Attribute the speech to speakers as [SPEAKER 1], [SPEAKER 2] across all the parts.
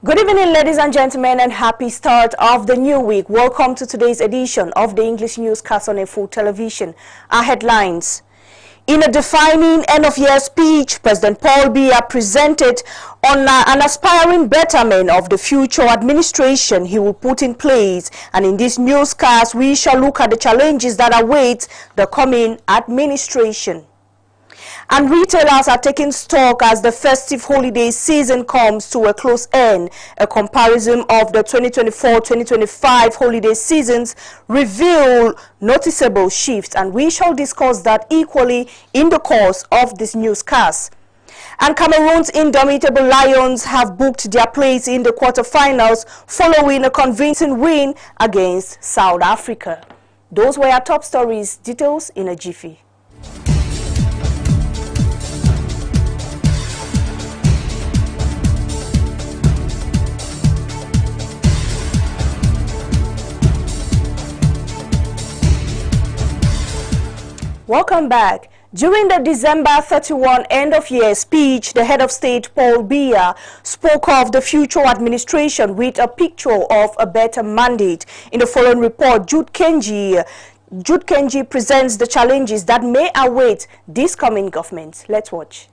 [SPEAKER 1] Good evening, ladies and gentlemen, and happy start of the new week. Welcome to today's edition of the English Newscast on A4 Television. Our headlines. In a defining end-of-year speech, President Paul Biya presented on an aspiring betterment of the future administration he will put in place. And in this newscast, we shall look at the challenges that await the coming administration. And retailers are taking stock as the festive holiday season comes to a close end. A comparison of the 2024-2025 holiday seasons reveal noticeable shifts, and we shall discuss that equally in the course of this newscast. And Cameroon's indomitable Lions have booked their place in the quarterfinals following a convincing win against South Africa. Those were our top stories. Details in a jiffy. Welcome back. During the December 31 end-of-year speech, the head of state, Paul Biya, spoke of the future administration with a picture of a better mandate. In the following report, Jude Kenji presents the challenges that may await this coming government. Let's watch.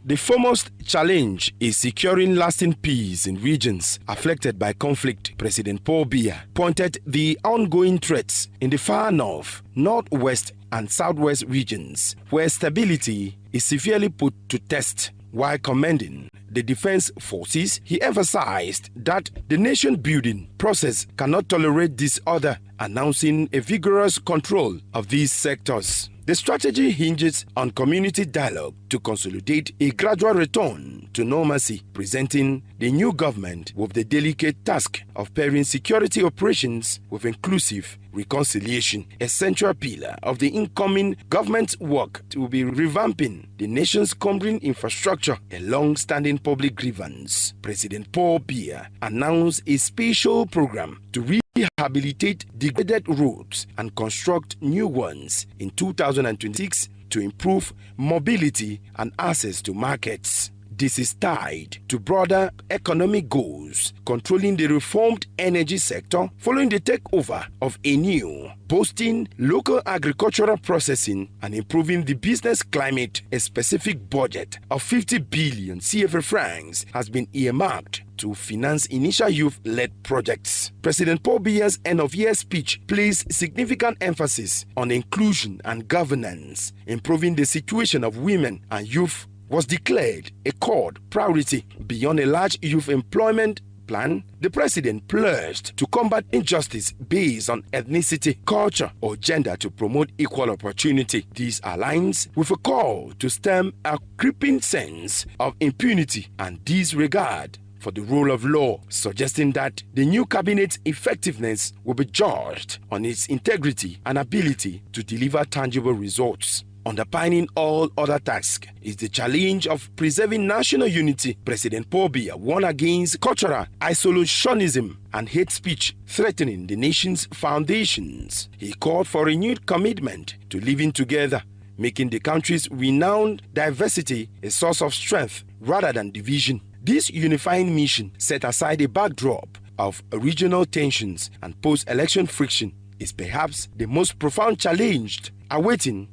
[SPEAKER 2] The foremost challenge is securing lasting peace in regions affected by conflict. President Paul Biya pointed the ongoing threats in the far north, northwest, and southwest regions, where stability is severely put to test. While commending the defense forces, he emphasized that the nation-building process cannot tolerate disorder, announcing a vigorous control of these sectors. The strategy hinges on community dialogue to consolidate a gradual return to normalcy, presenting the new government with the delicate task of pairing security operations with inclusive reconciliation. A central pillar of the incoming government's work will be revamping the nation's crumbling infrastructure, a long-standing public grievance. President Paul Biya announced a special program to rehabilitate degraded roads and construct new ones in 2026 to improve mobility and access to markets. This is tied to broader economic goals, controlling the reformed energy sector following the takeover of ENU, boosting local agricultural processing and improving the business climate. A specific budget of 50 billion CFA francs has been earmarked to finance initial youth-led projects. President Paul Biya's end-of-year speech placed significant emphasis on inclusion and governance. Improving the situation of women and youth was declared a core priority. Beyond a large youth employment plan, the president pledged to combat injustice based on ethnicity, culture, or gender to promote equal opportunity. This aligns with a call to stem a creeping sense of impunity and disregard for the rule of law, suggesting that the new cabinet's effectiveness will be judged on its integrity and ability to deliver tangible results. Underpinning all other tasks is the challenge of preserving national unity. President Paul Biya warned against cultural isolationism and hate speech threatening the nation's foundations. He called for renewed commitment to living together, making the country's renowned diversity a source of strength rather than division. This unifying mission, set aside a backdrop of regional tensions and post-election friction, is perhaps the most profound challenge awaiting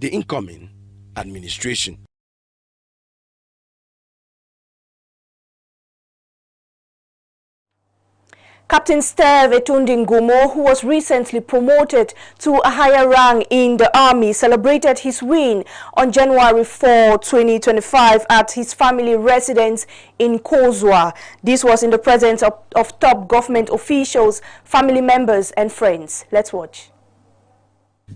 [SPEAKER 2] the incoming administration.
[SPEAKER 1] Captain Tv Cameroun, who was recently promoted to a higher rank in the army, celebrated his win on January 4, 2025 at his family residence in Kozwa. This was in the presence of top government officials, family members, and friends. Let's watch.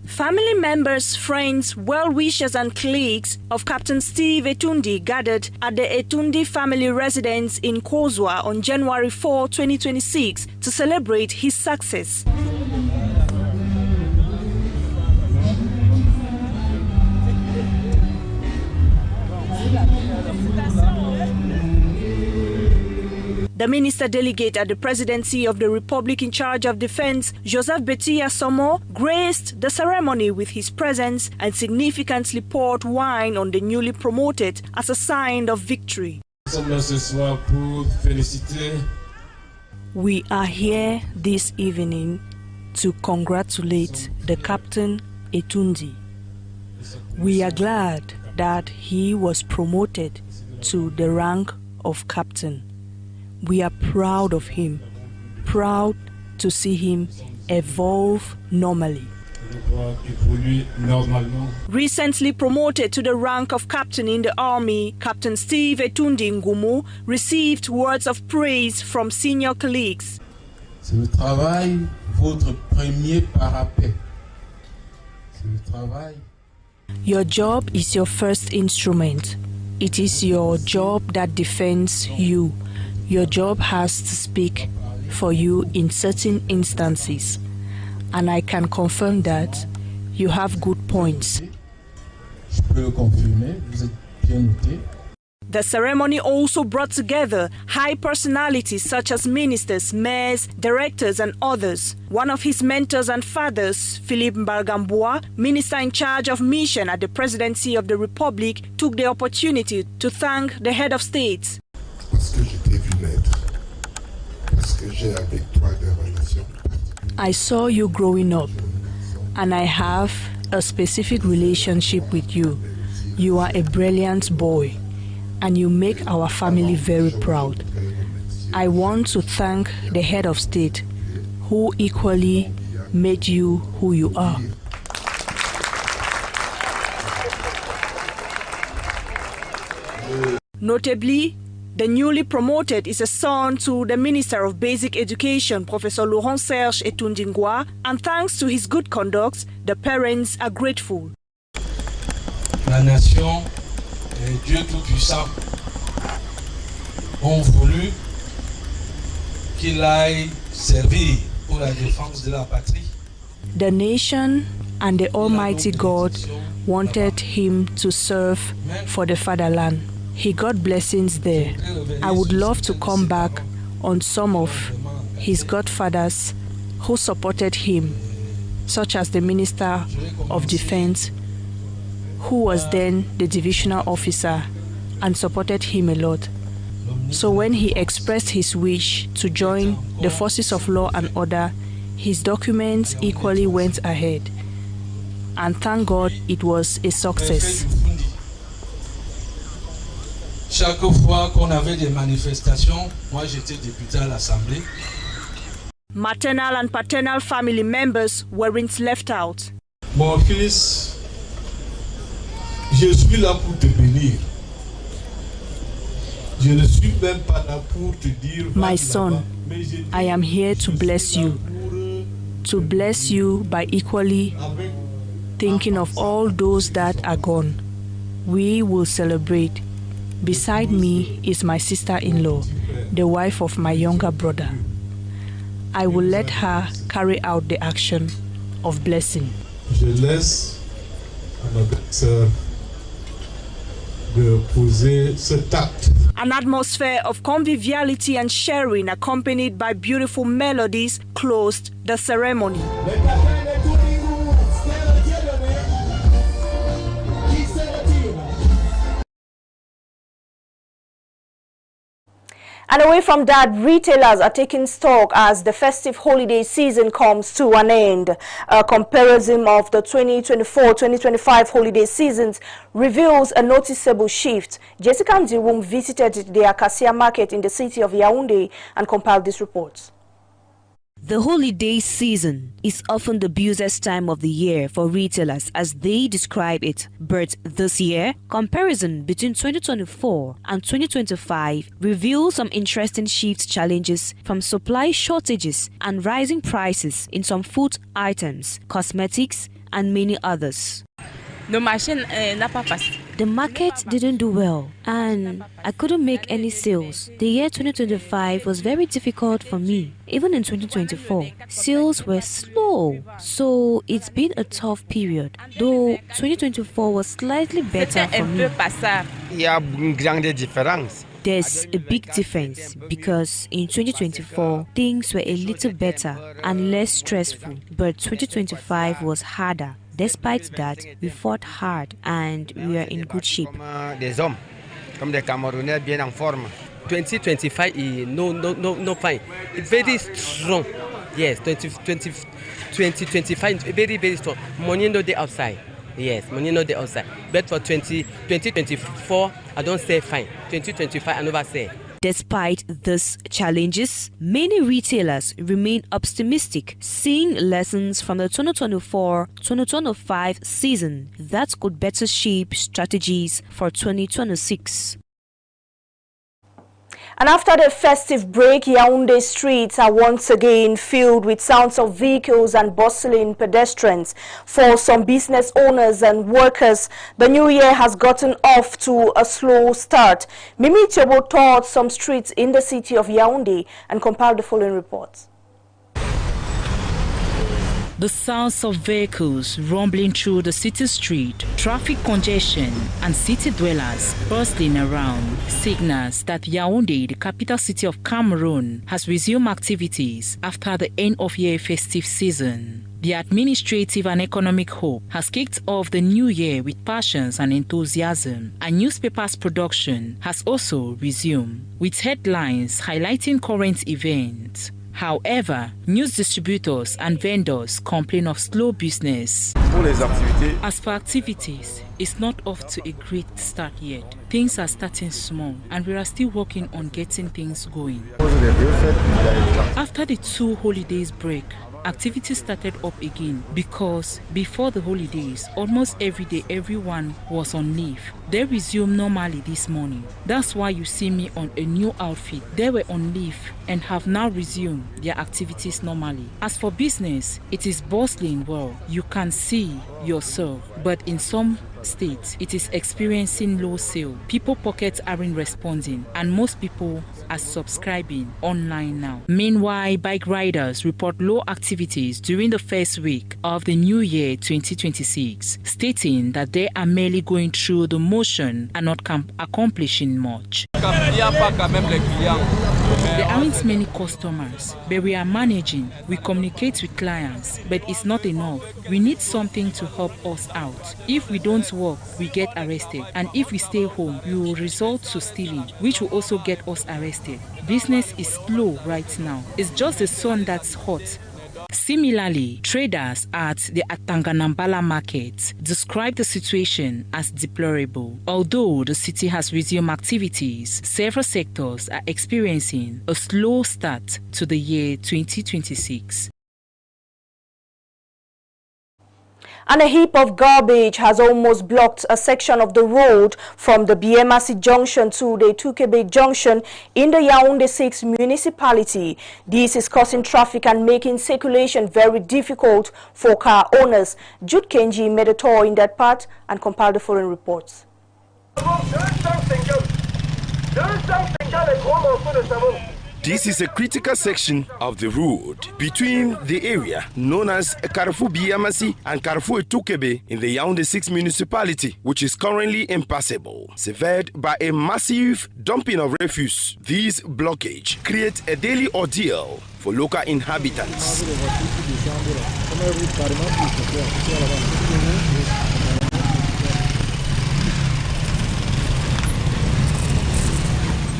[SPEAKER 3] Family members, friends, well-wishers and colleagues of Captain Steve Etundi gathered at the Etundi family residence in Kozwa on January 4, 2026 to celebrate his success. The minister delegate at the presidency of the Republic in charge of defense, Joseph Betia Somo, graced the ceremony with his presence and significantly poured wine on the newly promoted as a sign of victory.
[SPEAKER 4] sommes là ce soir pour féliciter.
[SPEAKER 3] We are here this evening to congratulate the Captain Etundi. We are glad that he was promoted to the rank of captain. We are proud of him, proud to see him evolve normally. Recently promoted to the rank of captain in the army, Captain Steve Etundi Ngumu received words of praise from senior colleagues.
[SPEAKER 4] C'est le travail, votre premier parapet. C'est le travail.
[SPEAKER 3] Your job is your first instrument. It is your job that defends you. Your job has to speak for you in certain instances. And I can confirm that you have good points.
[SPEAKER 4] Je peux le confirmer, vous êtes bien noté.
[SPEAKER 3] The ceremony also brought together high personalities such as ministers, mayors, directors and others. One of his mentors and fathers, Philippe Mbalgambua, minister in charge of mission at the Presidency of the Republic, took the opportunity to thank the head of state.
[SPEAKER 5] Parce que je t'ai vu naître, parce que j'ai avec toi des relations.
[SPEAKER 3] I saw you growing up, and I have a specific relationship with you. You are a brilliant boy, and you make our family very proud. I want to thank the head of state, who equally made you who you are. Notably, the newly promoted is a son to the Minister of Basic Education, Professor Laurent Serge Etundingwa, and thanks to his good conduct, the parents are grateful.
[SPEAKER 4] La nation et Dieu Tout-Puissant ont voulu qu'il aille servir pour la défense de la patrie.
[SPEAKER 3] The nation and the Almighty God wanted him to serve for the fatherland. He got blessings there. I would love to come back on some of his godfathers who supported him, such as the Minister of Defense, who was then the divisional officer and supported him a lot. So when he expressed his wish to join the forces of law and order, his documents equally went ahead. And thank God it was a success.
[SPEAKER 4] Chaque fois qu'on avait des manifestations, moi j'étais député à l'Assemblée.
[SPEAKER 3] Maternal and paternal family members weren't left out.
[SPEAKER 4] Mon fils, je suis là pour te bénir. Je ne suis même pas là pour te dire.
[SPEAKER 3] My son, I am here to bless you by equally thinking of all those that are gone. We will celebrate. Beside me is my sister-in-law, the wife of my younger brother. I will let her carry out the action of blessing.
[SPEAKER 4] Je laisse à ma belle-sœur de poser cet acte.
[SPEAKER 3] An atmosphere of conviviality and sharing, accompanied by beautiful melodies, closed the ceremony.
[SPEAKER 1] And away from that, retailers are taking stock as the festive holiday season comes to an end. A comparison of the 2024-2025 holiday seasons reveals a noticeable shift. Jessica Ndiwum visited the Acacia market in the city of Yaoundé and compiled this report.
[SPEAKER 6] The holiday season is often the busiest time of the year for retailers as they describe it. But this year, comparison between 2024 and 2025 reveals some interesting shift challenges from supply shortages and rising prices in some food items, cosmetics, and many others. The market didn't do well and I couldn't make any sales. The year 2025 was very difficult for me. Even in 2024, sales were slow. So it's been a tough period, though 2024 was slightly better for me. There's a big difference because in 2024, things were a little better and less stressful, but 2025 was harder. Despite that, we fought hard and we are in good shape.
[SPEAKER 7] comme des Camerounais bien en forme. 2025 is no fine. It's very strong. Yes, 2025 very strong. Money no dey outside. Yes, money no dey outside. But for 2024, I don't say fine. 2025, I never say.
[SPEAKER 6] Despite these challenges, many retailers remain optimistic, seeing lessons from the 2024-2025 season that could better shape strategies for 2026.
[SPEAKER 1] And after the festive break, Yaoundé streets are once again filled with sounds of vehicles and bustling pedestrians. For some business owners and workers, the new year has gotten off to a slow start. Mimi Tiobo toured some streets in the city of Yaoundé and compiled the following reports.
[SPEAKER 8] The sounds of vehicles rumbling through the city street, traffic congestion, and city dwellers bustling around signals that Yaoundé, the capital city of Cameroon, has resumed activities after the end-of-year festive season. The administrative and economic hope has kicked off the new year with passions and enthusiasm, and newspapers production has also resumed, with headlines highlighting current events. However, news distributors and vendors complain of slow business. As for activities, it's not off to a great start yet. Things are starting small, and we are still working on getting things going. After the 2 holidays break, activities started up again because before the holidays, almost every day everyone was on leave. They resumed normally this morning. That's why you see me on a new outfit. They were on leave and have now resumed their activities normally. As for business, it is bustling well. You can see yourself, but in some states, it is experiencing low sale. People pockets aren't responding, and most people are subscribing online now. Meanwhile, bike riders report low activities during the first week of the new year 2026, stating that they are merely going through the motion and not accomplishing much. There aren't many customers, but we are managing. We communicate with clients, but it's not enough. We need something to help us out. If we don't work, we get arrested. And if we stay home, we will resort to stealing, which will also get us arrested. Business is slow right now. It's just the sun that's hot. Similarly, traders at the Atanganambala market describe the situation as deplorable. Although the city has resumed activities, several sectors are experiencing a slow start to the year 2026.
[SPEAKER 1] And a heap of garbage has almost blocked a section of the road from the Biemasi junction to the Tukebe junction in the Yaoundé 6 municipality. This is causing traffic and making circulation very difficult for car owners. Jude Kenji made a tour in that part and compiled the following reports.
[SPEAKER 2] This is a critical section of the road between the area known as Carrefour Biamasi and Carrefour Tukebe in the Yaoundé 6 municipality, which is currently impassable, severed by a massive dumping of refuse. This blockage creates a daily ordeal for local inhabitants.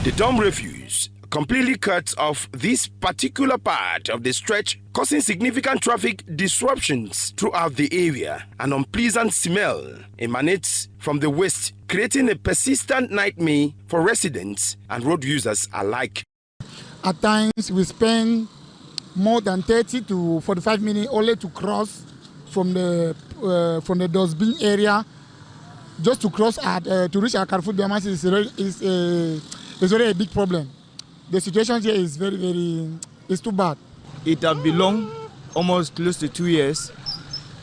[SPEAKER 2] The dump refuse completely cuts off this particular part of the stretch, causing significant traffic disruptions throughout the area. An unpleasant smell emanates from the waste, creating a persistent nightmare for residents and road users alike.
[SPEAKER 9] At times, we spend more than 30 to 45 minutes only to cross from the dustbin area. Just to cross to reach our Carrefour Biamasi is already a big problem. The situation here is it's too bad.
[SPEAKER 10] It has been long, almost close to 2 years,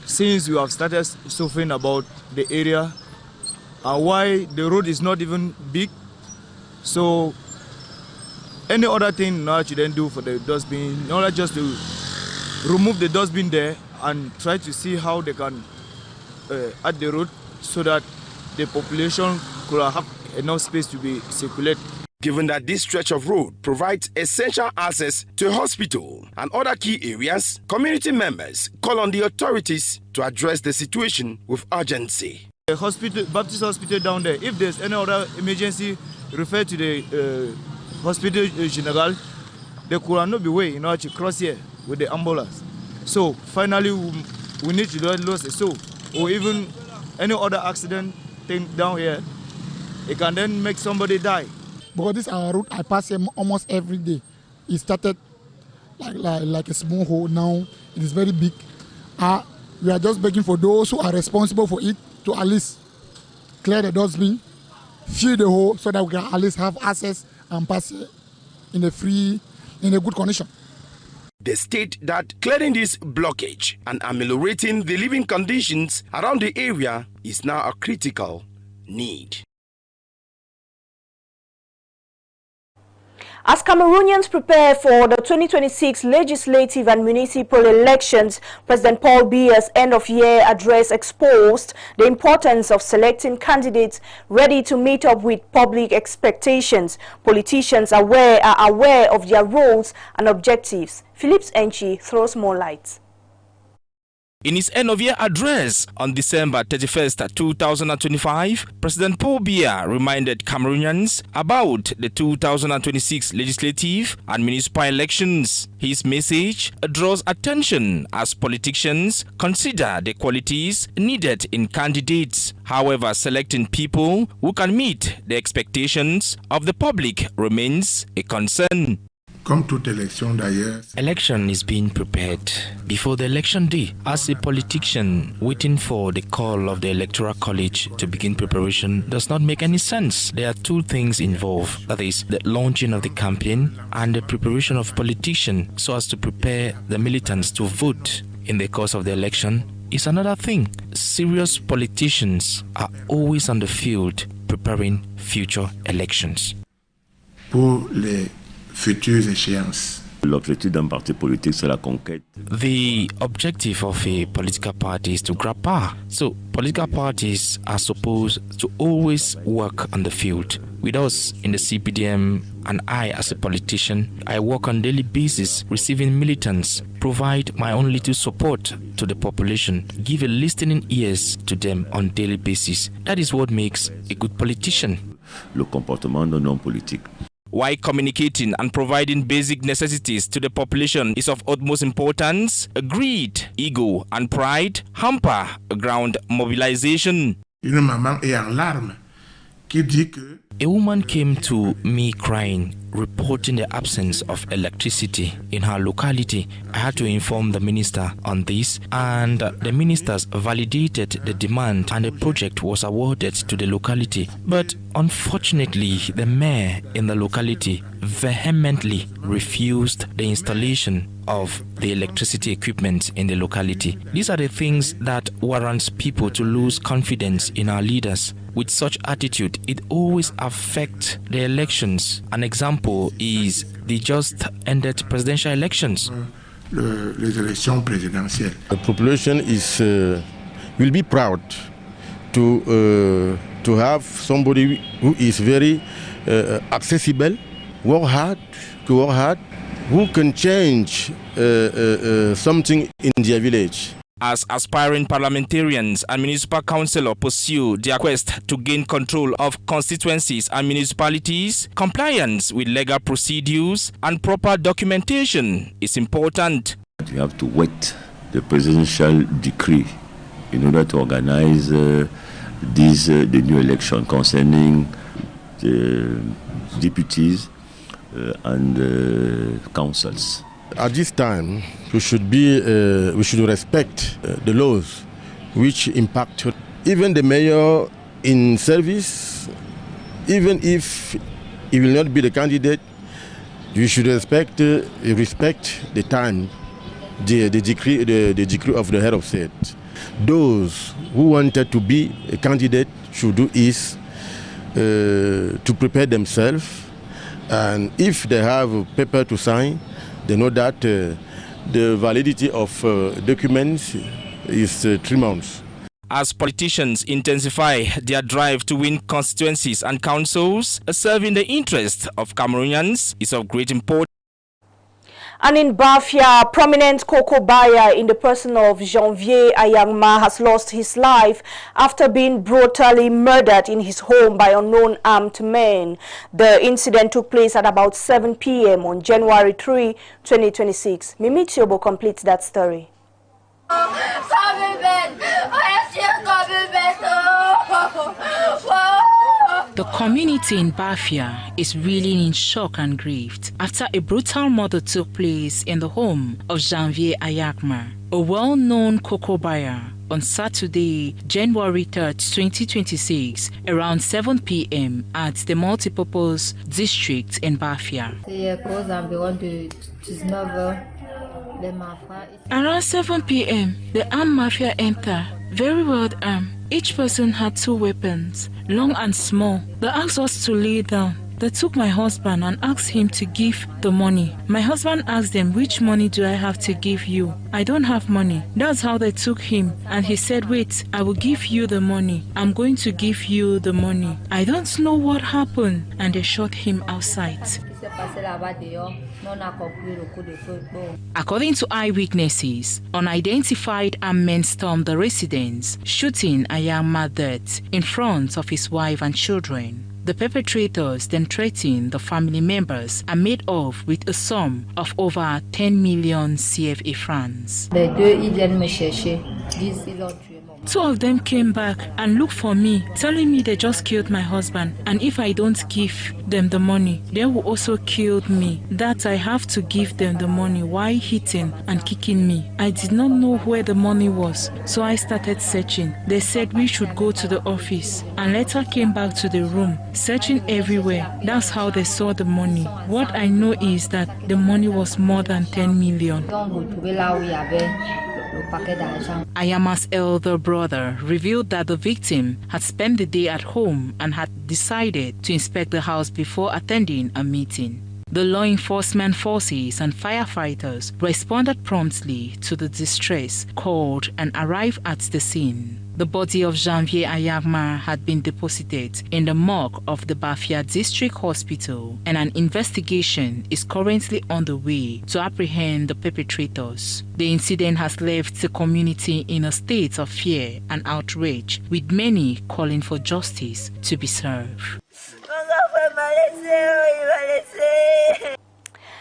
[SPEAKER 10] since we have started suffering about the area and why the road is not even big. So any other thing now you then do for the dustbin, in order just to remove the dustbin there and try to see how they can add the road so that the population could have enough space to be circulated.
[SPEAKER 2] Given that this stretch of road provides essential access to a hospital and other key areas, community members call on the authorities to address the situation with urgency.
[SPEAKER 10] The hospital, Baptist hospital down there, if there's any other emergency, refer to the hospital general. They could not be way, to cross here with the ambulance. So finally, we need to lose a soul, or even any other accident thing down here. It can then make somebody die.
[SPEAKER 9] Because this our route, I pass him almost every day. It started like a small hole. Now it is very big. We are just begging for those who are responsible for it to at least clear the dustbin, fill the hole, so that we can at least have access and pass in a good condition.
[SPEAKER 2] They state that clearing this blockage and ameliorating the living conditions around the area is now a critical need.
[SPEAKER 1] As Cameroonians prepare for the 2026 legislative and municipal elections, President Paul Biya's end-of-year address exposed the importance of selecting candidates ready to meet up with public expectations. Politicians are aware of their roles and objectives. Phillips Enchi throws more light.
[SPEAKER 11] In his end-of-year address on December 31st, 2025, President Paul Biya reminded Cameroonians about the 2026 legislative and municipal elections. His message draws attention as politicians consider the qualities needed in candidates. However, selecting people who can meet the expectations of the public remains a concern.
[SPEAKER 2] Election is being prepared before the election day. As a politician, waiting for the call of the Electoral College to begin preparation does not make any sense. There are two things involved, that is, the launching of the campaign and the preparation of politicians so as to prepare the militants to vote in the course of the election is another thing. Serious politicians are always on the field preparing future elections.
[SPEAKER 5] Futures échéances.
[SPEAKER 12] L'objectif d'un parti politique, c'est la conquête.
[SPEAKER 2] The objective of a political party is to grab power. So, political parties are supposed to always work on the field. With us in the CPDM and I as a politician, I work on a daily basis receiving militants, provide my own little support to the population, give a listening ears to them on a daily basis. That is what makes a good politician.
[SPEAKER 12] Le comportement d'un homme politique.
[SPEAKER 11] While communicating and providing basic necessities to the population is of utmost importance, greed, ego, and pride hamper ground mobilization.
[SPEAKER 5] Une maman est en larmes qui dit que
[SPEAKER 2] a woman came to me crying, reporting the absence of electricity in her locality. I had to inform the minister on this, and the ministers validated the demand and the project was awarded to the locality. But unfortunately, the mayor in the locality vehemently refused the installation of the electricity equipment in the locality. These are the things that warrants people to lose confidence in our leaders. With such attitude, it always affects the elections. An example is the just ended presidential elections.
[SPEAKER 5] Les élections présidentielles.
[SPEAKER 13] The population will be proud to have somebody who is very accessible, work hard, who can change something in their village.
[SPEAKER 11] As aspiring parliamentarians and municipal councillors pursue their quest to gain control of constituencies and municipalities, compliance with legal procedures and proper documentation is important.
[SPEAKER 12] You have to wait the presidential decree in order to organize the new election concerning the deputies and councils.
[SPEAKER 13] At this time, we should respect the laws which impact even the mayor in service. Even if he will not be the candidate, we should respect the time, the decree of the head of state. Those who wanted to be a candidate should do is to prepare themselves, and if they have a paper to sign, they know that the validity of documents is 3 months.
[SPEAKER 11] As politicians intensify their drive to win constituencies and councils, serving the interests of Cameroonians is of great importance.
[SPEAKER 1] And in Bafia, prominent cocoa buyer in the person of Janvier has lost his life after being brutally murdered in his home by unknown armed men. The incident took place at about 7 p.m. on January 3, 2026. Mimi Tiobo completes that story.
[SPEAKER 8] The community in Bafia is really in shock and grief after a brutal murder took place in the home of Janvier, a well-known cocoa buyer, on Saturday, January 3rd, 2026, around 7 p.m. at the multipurpose district in Bafia. Around 7 p.m., the armed mafia entered, very well armed. Each person had 2 weapons, long and small. They asked us to lay down. They took my husband and asked him to give the money. My husband asked them, which money do I have to give you? I don't have money. That's how they took him. And he said, wait, I will give you the money. I'm going to give you the money. I don't know what happened. And they shot him outside. According to eyewitnesses, unidentified armed men stormed the residence, shooting Ayama dead in front of his wife and children. The perpetrators then threatened the family members and made off with a sum of over 10 million CFA francs. 2 of them came back and looked for me, telling me they just killed my husband, and if I don't give them the money, they will also kill me. That I have to give them the money while hitting and kicking me. I did not know where the money was, so I started searching. They said we should go to the office, and later came back to the room, searching everywhere. That's how they saw the money. What I know is that the money was more than 10 million. Ayama's elder brother revealed that the victim had spent the day at home and had decided to inspect the house before attending a meeting. The law enforcement forces and firefighters responded promptly to the distress called and arrived at the scene. The body of Janvier had been deposited in the morgue of the Bafia District Hospital, and an investigation is currently on the way to apprehend the perpetrators. The incident has left the community in a state of fear and outrage, with many calling for justice to be served.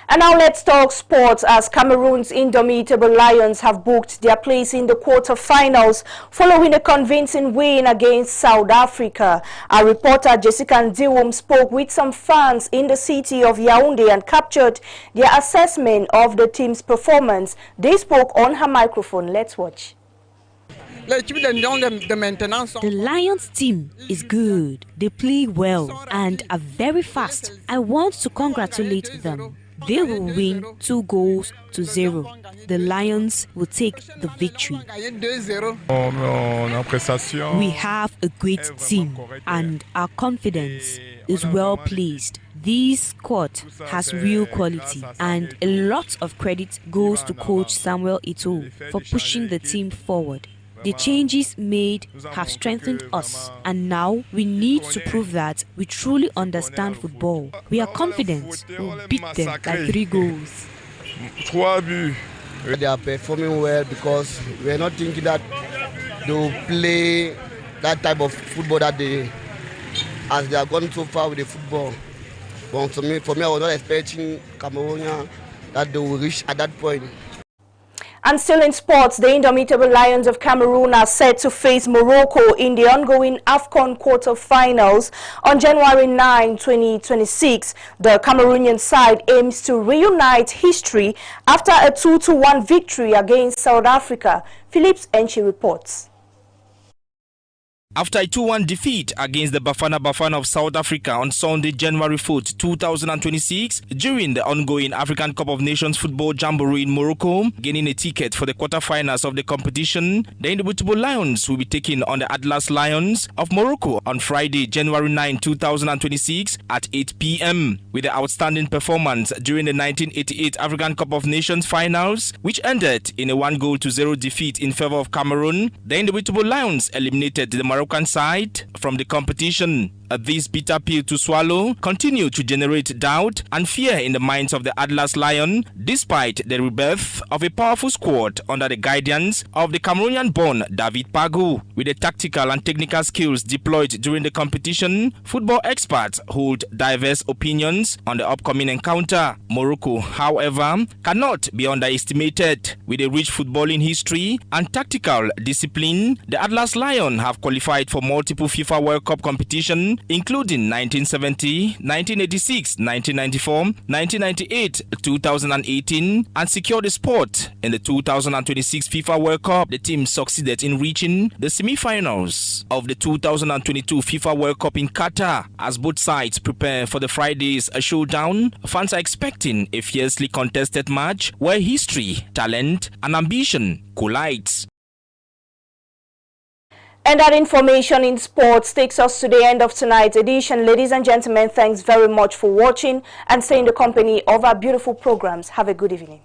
[SPEAKER 1] And now let's talk sports, as Cameroon's indomitable Lions have booked their place in the quarter-finals following a convincing win against South Africa. Our reporter Jessica Ndiwum spoke with some fans in the city of Yaoundé and captured their assessment of the team's performance. They spoke on her microphone. Let's watch.
[SPEAKER 6] The Lions team is good. They play well and are very fast. I want to congratulate them. They will win 2-0. The Lions will take the victory. We have a great team and our confidence is well placed. This squad has real quality, and a lot of credit goes to coach Samuel Eto'o for pushing the team forward. The changes made have strengthened us, and now we need to prove that we truly understand football. We are confident we'll beat them like 3 goals.
[SPEAKER 14] They are performing well because we are not thinking that they will play that type of football that as they have gone so far with the football. But for me, I was not expecting Cameroon that they will reach at that point.
[SPEAKER 1] And still in sports, the indomitable Lions of Cameroon are set to face Morocco in the ongoing AFCON quarter-finals on January 9, 2026. The Cameroonian side aims to reunite history after a 2-1 victory against South Africa. Phillips Enchi reports.
[SPEAKER 11] After a 2-1 defeat against the Bafana of South Africa on Sunday, January 4th, 2026, during the ongoing African Cup of Nations football jamboree in Morocco, gaining a ticket for the quarterfinals of the competition, the indomitable Lions will be taking on the Atlas Lions of Morocco on Friday, January 9, 2026 at 8 p.m. With the outstanding performance during the 1988 African Cup of Nations finals, which ended in a 1-0 defeat in favor of Cameroon, the indomitable Lions eliminated the Moroccan side from the competition. this bitter pill to swallow continue to generate doubt and fear in the minds of the Atlas Lion, despite the rebirth of a powerful squad under the guidance of the Cameroonian-born David Pagu. With the tactical and technical skills deployed during the competition, football experts hold diverse opinions on the upcoming encounter. Morocco, however, cannot be underestimated. With a rich footballing history and tactical discipline, the Atlas Lion have qualified for multiple FIFA World Cup competition, including 1970, 1986, 1994, 1998, 2018, and secured a spot in the 2026 FIFA World Cup. The team succeeded in reaching the semi-finals of the 2022 FIFA World Cup in Qatar. As both sides prepare for the Friday's showdown, fans are expecting a fiercely contested match where history, talent, and ambition collide.
[SPEAKER 1] And that information in sports takes us to the end of tonight's edition. Ladies and gentlemen, thanks very much for watching and stay in the company of our beautiful programs. Have a good evening.